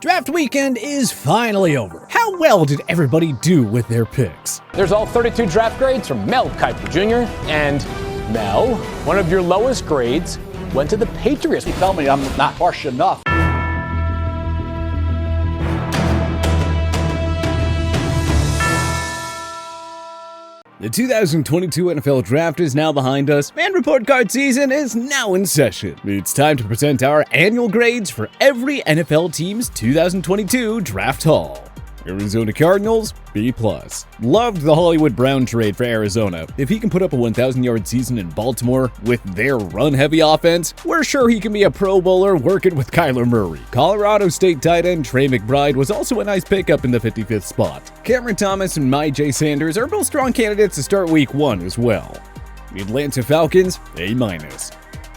Draft weekend is finally over. How well did everybody do with their picks? There's all 32 draft grades from Mel Kiper Jr. and Mel. One of your lowest grades went to the Patriots. You tell me I'm not harsh enough. The 2022 NFL Draft is now behind us, and report card season is now in session. It's time to present our annual grades for every NFL team's 2022 Draft Haul. Arizona Cardinals, B+. Loved the Hollywood Brown trade for Arizona. If he can put up a 1,000-yard season in Baltimore with their run-heavy offense, we're sure he can be a Pro Bowler working with Kyler Murray. Colorado State tight end Trey McBride was also a nice pickup in the 55th spot. Cameron Thomas and J. Sanders are both strong candidates to start Week 1 as well. The Atlanta Falcons, A-.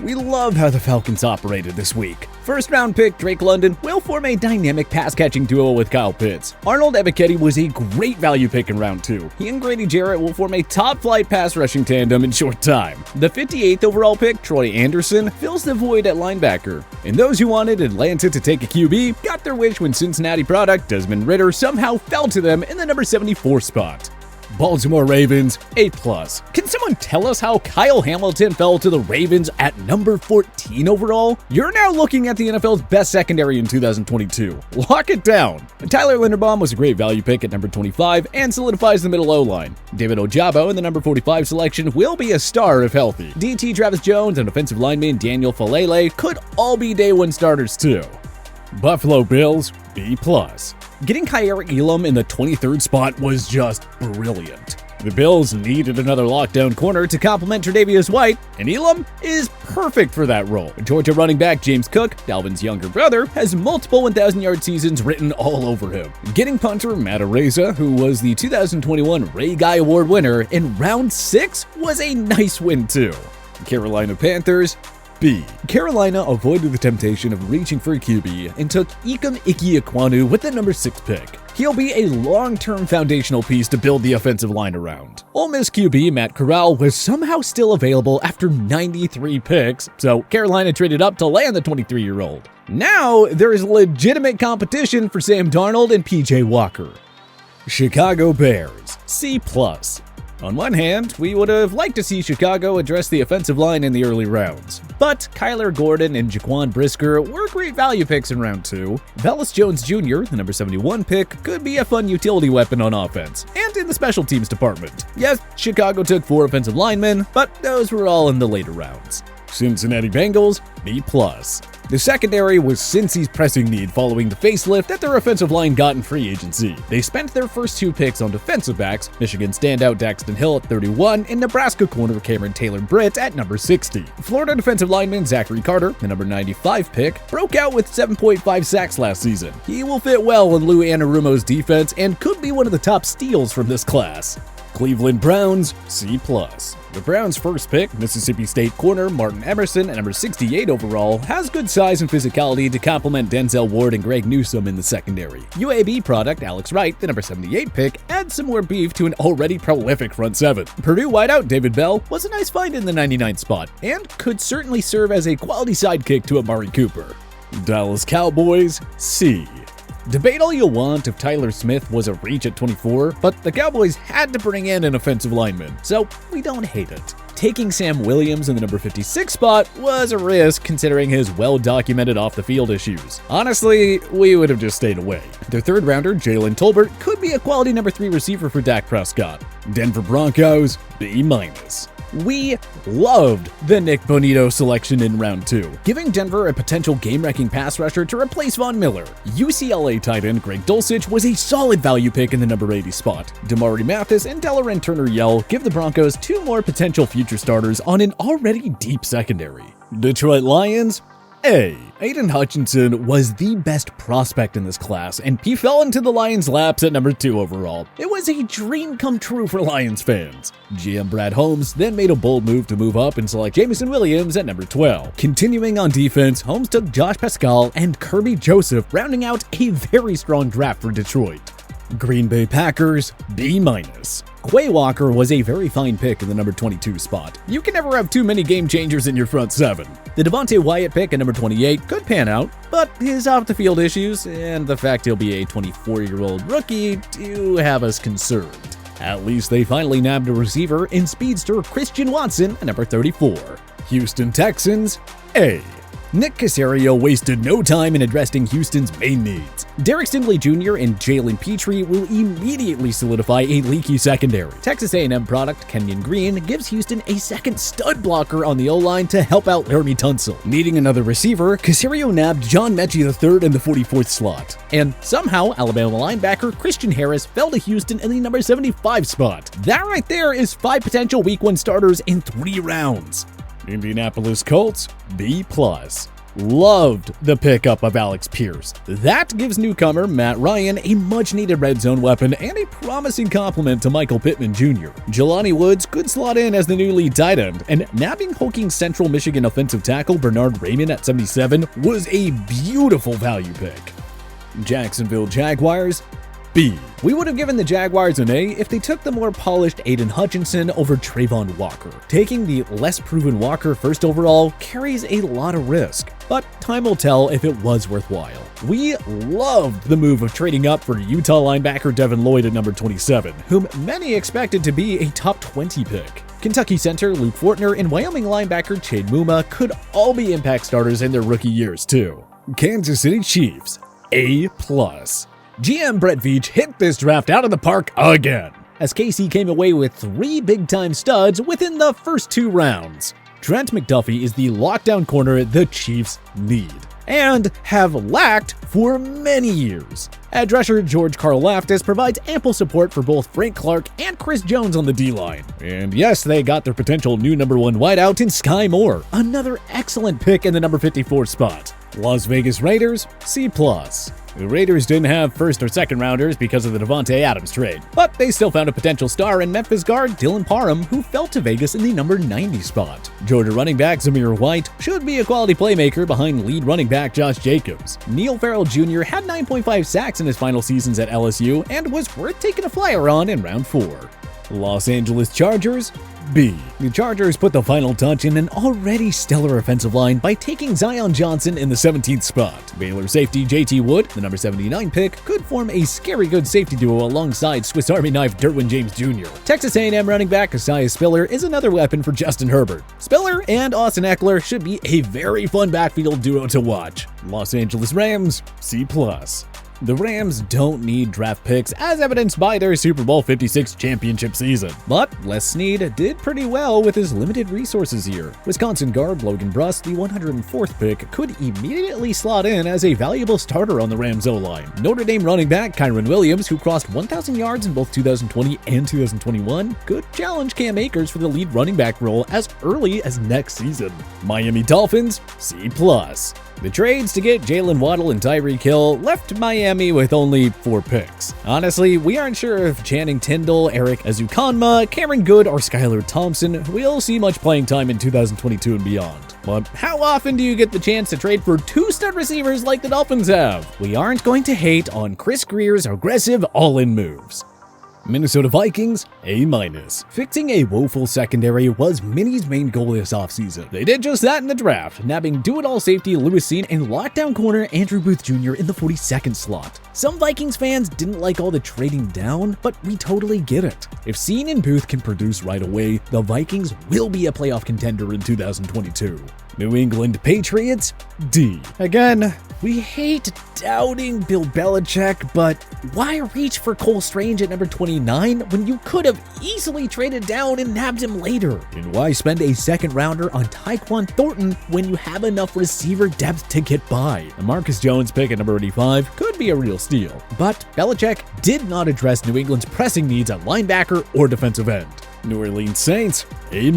We love how the Falcons operated this week. First-round pick Drake London will form a dynamic pass-catching duo with Kyle Pitts. Arnold Ebiketie was a great value pick in round 2. He and Grady Jarrett will form a top-flight pass-rushing tandem in short time. The 58th overall pick, Troy Anderson, fills the void at linebacker. And those who wanted Atlanta to take a QB got their wish when Cincinnati product Desmond Ridder somehow fell to them in the number 74 spot. Baltimore Ravens, A+. Can someone tell us how Kyle Hamilton fell to the Ravens at number 14 overall? You're now looking at the NFL's best secondary in 2022. Lock it down. Tyler Linderbaum was a great value pick at number 25 and solidifies the middle O-line. David Ojabo in the number 45 selection will be a star if healthy. DT Travis Jones and offensive lineman Daniel Falele could all be day one starters too. Buffalo Bills, B+. Getting Kaiir Elam in the 23rd spot was just brilliant. The Bills needed another lockdown corner to complement Tre'Davious White, and Elam is perfect for that role. Georgia running back James Cook, Dalvin's younger brother, has multiple 1,000-yard seasons written all over him. Getting punter Matt Araiza, who was the 2021 Ray Guy Award winner in round 6, was a nice win too. Carolina Panthers, B. Carolina avoided the temptation of reaching for a QB and took Ikem Ikiekwanu with the number 6 pick. He'll be a long-term foundational piece to build the offensive line around. Ole Miss QB Matt Corral was somehow still available after 93 picks, so Carolina traded up to land the 23-year-old. Now, there is legitimate competition for Sam Darnold and PJ Walker. Chicago Bears, C+. On one hand, we would have liked to see Chicago address the offensive line in the early rounds, but Kyler Gordon and Jaquan Brisker were great value picks in round 2. Velus Jones Jr., the number 71 pick, could be a fun utility weapon on offense, and in the special teams department. Yes, Chicago took 4 offensive linemen, but those were all in the later rounds. Cincinnati Bengals, B+. The secondary was Cincy's pressing need following the facelift that their offensive line got in free agency. They spent their first 2 picks on defensive backs, Michigan standout Daxton Hill at 31 and Nebraska corner Cameron Taylor-Britt at number 60. Florida defensive lineman Zachary Carter, the number 95 pick, broke out with 7.5 sacks last season. He will fit well in Lou Anarumo's defense and could be one of the top steals from this class. Cleveland Browns, C+. The Browns' first pick, Mississippi State corner Martin Emerson at number 68 overall, has good size and physicality to complement Denzel Ward and Greg Newsome in the secondary. UAB product Alex Wright, the number 78 pick, adds some more beef to an already prolific front 7. Purdue wideout David Bell was a nice find in the 99th spot, and could certainly serve as a quality sidekick to Amari Cooper. Dallas Cowboys, C. Debate all you want if Tyler Smith was a reach at 24, but the Cowboys had to bring in an offensive lineman, so we don't hate it. Taking Sam Williams in the number 56 spot was a risk considering his well-documented off-the-field issues. Honestly, we would have just stayed away. Their third rounder, Jalen Tolbert, could be a quality number 3 receiver for Dak Prescott. Denver Broncos, B-. We loved the Nick Bonito selection in round 2, giving Denver a potential game-wrecking pass rusher to replace Von Miller. UCLA tight end Greg Dulcich was a solid value pick in the number 80 spot. Damari Mathis and Delaren Turner-Yell give the Broncos 2 more potential future starters on an already deep secondary. Detroit Lions, A. Aiden Hutchinson was the best prospect in this class, and he fell into the Lions' laps at number 2 overall. It was a dream come true for Lions fans. GM Brad Holmes then made a bold move to move up and select Jameson Williams at number 12. Continuing on defense, Holmes took Josh Pascal and Kirby Joseph, rounding out a very strong draft for Detroit. Green Bay Packers B-. Quay Walker was a very fine pick in the number 22 spot. You can never have too many game changers in your front seven. The Devontae Wyatt pick at number 28 could pan out, but his off-the-field issues and the fact he'll be a 24-year-old rookie do have us concerned. At least they finally nabbed a receiver in speedster Christian Watson at number 34. Houston Texans A. Nick Caserio wasted no time in addressing Houston's main needs. Derek Stingley Jr. and Jalen Petrie will immediately solidify a leaky secondary. Texas A&M product Kenyon Green gives Houston a second stud blocker on the O-line to help out Laramie Tunsil. Needing another receiver, Caserio nabbed John Mechie III in the 44th slot. And somehow, Alabama linebacker Christian Harris fell to Houston in the number 75 spot. That right there is 5 potential Week 1 starters in 3 rounds. Indianapolis Colts B+. Loved the pickup of Alex Pierce. That gives newcomer Matt Ryan a much-needed red zone weapon and a promising complement to Michael Pittman Jr. Jelani Woods could slot in as the new lead tight end, and nabbing hulking Central Michigan offensive tackle Bernard Raymond at 77 was a beautiful value pick. Jacksonville Jaguars B. We would have given the Jaguars an A if they took the more polished Aiden Hutchinson over Trayvon Walker. Taking the less proven Walker first overall carries a lot of risk, but time will tell if it was worthwhile. We loved the move of trading up for Utah linebacker Devin Lloyd at number 27, whom many expected to be a top 20 pick. Kentucky center Luke Fortner and Wyoming linebacker Chade Muma could all be impact starters in their rookie years too. Kansas City Chiefs A+. GM Brett Veach hit this draft out of the park again, as KC came away with 3 big-time studs within the first 2 rounds. Trent McDuffie is the lockdown corner the Chiefs need, and have lacked for many years. Edge rusher George Karlaftis provides ample support for both Frank Clark and Chris Jones on the D-line. And yes, they got their potential new number 1 wideout in Sky Moore, another excellent pick in the number 54 spot. Las Vegas Raiders C+. The Raiders didn't have first or second rounders because of the Devontae Adams trade, but they still found a potential star in Memphis guard Dylan Parham, who fell to Vegas in the number 90 spot. Georgia running back Zamir White should be a quality playmaker behind lead running back Josh Jacobs. Neil Farrell Jr. had 9.5 sacks in his final seasons at LSU and was worth taking a flyer on in round 4. Los Angeles Chargers B. The Chargers put the final touch in an already stellar offensive line by taking Zion Johnson in the 17th spot. Baylor safety JT Wood, the number 79 pick, could form a scary good safety duo alongside Swiss Army knife Derwin James Jr. Texas A&M running back Isaiah Spiller is another weapon for Justin Herbert. Spiller and Austin Eckler should be a very fun backfield duo to watch. Los Angeles Rams C+. The Rams don't need draft picks, as evidenced by their Super Bowl 56 championship season. But Les Snead did pretty well with his limited resources here. Wisconsin guard Logan Bruss, the 104th pick, could immediately slot in as a valuable starter on the Rams O-line. Notre Dame running back Kyron Williams, who crossed 1,000 yards in both 2020 and 2021, could challenge Cam Akers for the lead running back role as early as next season. Miami Dolphins C+. The trades to get Jalen Waddle and Tyreek Hill left Miami with only 4 picks. Honestly, we aren't sure if Channing Tindall, Eric Ezukanma, Cameron Good, or Skylar Thompson will see much playing time in 2022 and beyond. But how often do you get the chance to trade for 2 stud receivers like the Dolphins have? We aren't going to hate on Chris Greer's aggressive all-in moves. Minnesota Vikings A-. Fixing a woeful secondary was Minnie's main goal this offseason. They did just that in the draft, nabbing do-it-all safety Lewis Cine and lockdown corner Andrew Booth Jr. in the 42nd slot. Some Vikings fans didn't like all the trading down, but we totally get it. If Cine and Booth can produce right away, the Vikings will be a playoff contender in 2022. New England Patriots D. Again, we hate doubting Bill Belichick, but why reach for Cole Strange at number 29 when you could have easily traded down and nabbed him later? And why spend a second rounder on Tyquan Thornton when you have enough receiver depth to get by? The Marcus Jones pick at number 85 could be a real steal, but Belichick did not address New England's pressing needs at linebacker or defensive end. New Orleans Saints A-.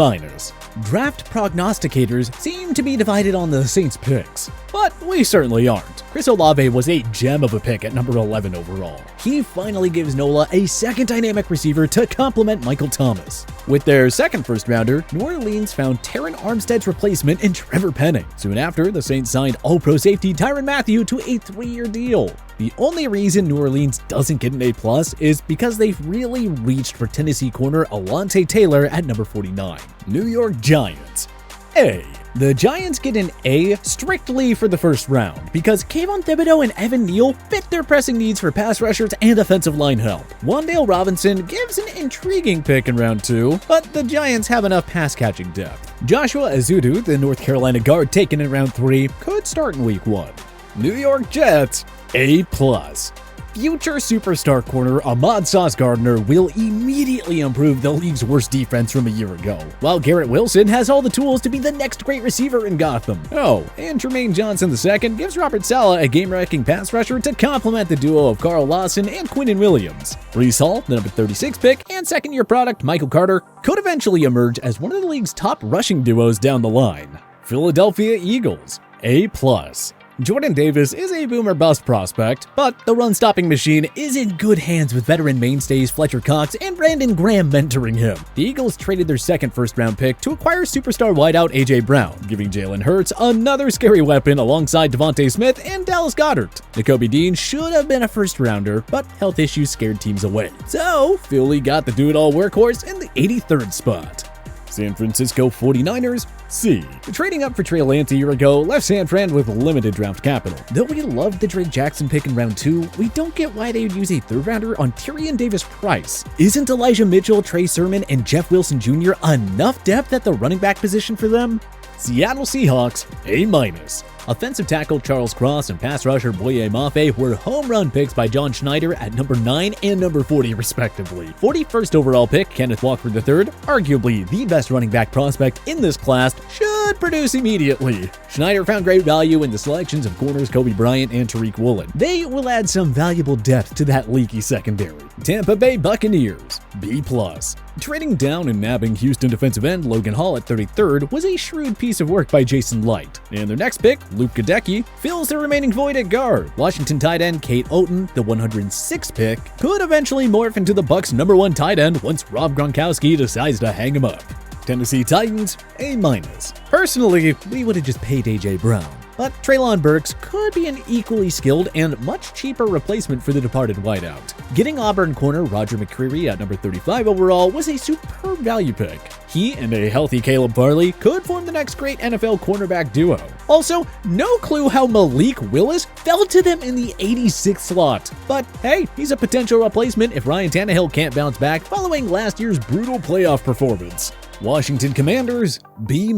Draft prognosticators seem to be divided on the Saints picks, but we certainly aren't. Chris Olave was a gem of a pick at number 11 overall. He finally gives NOLA a second dynamic receiver to complement Michael Thomas. With their second first-rounder, New Orleans found Terron Armstead's replacement in Trevor Penning. Soon after, the Saints signed All-Pro safety Tyrann Mathieu to a 3-year deal. The only reason New Orleans doesn't get an A+ is because they've really reached for Tennessee corner Alontae Taylor at number 49. New York Giants. A. The Giants get an A strictly for the first round because Kayvon Thibodeau and Evan Neal fit their pressing needs for pass rushers and offensive line help. Wan'Dale Robinson gives an intriguing pick in round 2, but the Giants have enough pass-catching depth. Joshua Ezeudu, the North Carolina guard taken in round 3, could start in week 1. New York Jets, A+. Future superstar corner Ahmad Sauce Gardner will immediately improve the league's worst defense from a year ago, while Garrett Wilson has all the tools to be the next great receiver in Gotham. Oh, and Jermaine Johnson II gives Robert Saleh a game-wrecking pass rusher to complement the duo of Carl Lawson and Quinnen Williams. Breece Hall, the number 36 pick, and second-year product Michael Carter could eventually emerge as one of the league's top rushing duos down the line. Philadelphia Eagles, A+. Jordan Davis is a boomer-bust prospect, but the run-stopping machine is in good hands with veteran mainstays Fletcher Cox and Brandon Graham mentoring him. The Eagles traded their second first-round pick to acquire superstar wideout A.J. Brown, giving Jalen Hurts another scary weapon alongside Devontae Smith and Dallas Goedert. Nakobe Dean should have been a first-rounder, but health issues scared teams away. So, Philly got the do-it-all workhorse in the 83rd spot. San Francisco 49ers, C. Trading up for Trey Lance a year ago left San Fran with limited draft capital. Though we loved the Drake Jackson pick in round 2, we don't get why they would use a third-rounder on Tyrion Davis-Price. Isn't Elijah Mitchell, Trey Sermon, and Jeff Wilson Jr. enough depth at the running back position for them? Seattle Seahawks, A-. Offensive tackle Charles Cross and pass rusher Boye Mafe were home run picks by John Schneider at number 9 and number 40 respectively. 41st overall pick Kenneth Walker III, arguably the best running back prospect in this class, should produce immediately. Schneider found great value in the selections of corners Kobe Bryant and Tariq Woolen. They will add some valuable depth to that leaky secondary. Tampa Bay Buccaneers, B+. Trading down and nabbing Houston defensive end Logan Hall at 33rd was a shrewd piece of work by Jason Light. And their next pick, Luke Gadecki, fills the remaining void at guard. Washington tight end Kate Oaten, the 106th pick, could eventually morph into the Bucs' number 1 tight end once Rob Gronkowski decides to hang him up. Tennessee Titans, A-. Personally, we would have just paid A.J. Brown, but Treylon Burks could be an equally skilled and much cheaper replacement for the departed wideout. Getting Auburn corner Roger McCreary at number 35 overall was a superb value pick. He and a healthy Caleb Farley could form the next great NFL cornerback duo. Also, no clue how Malik Willis fell to them in the 86th slot. But hey, he's a potential replacement if Ryan Tannehill can't bounce back following last year's brutal playoff performance. Washington Commanders, B-.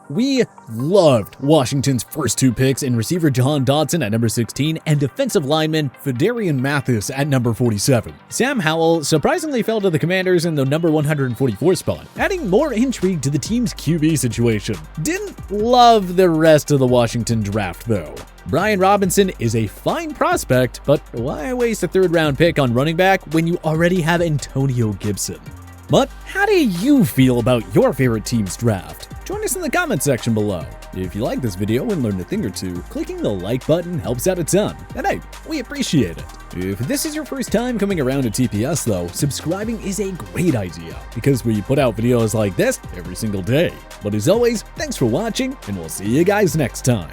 We loved Washington's first 2 picks in receiver Jahan Dotson at number 16 and defensive lineman Fedarian Mathis at number 47. Sam Howell surprisingly fell to the Commanders in the number 144 spot, adding more intrigue to the team's QB situation. Didn't love the rest of the Washington draft though. Brian Robinson is a fine prospect, but why waste a 3rd-round pick on running back when you already have Antonio Gibson? But how do you feel about your favorite team's draft? Join us in the comment section below. If you like this video and learned a thing or two, clicking the like button helps out a ton, and hey, we appreciate it. If this is your first time coming around to TPS though, subscribing is a great idea, because we put out videos like this every single day. But as always, thanks for watching, and we'll see you guys next time.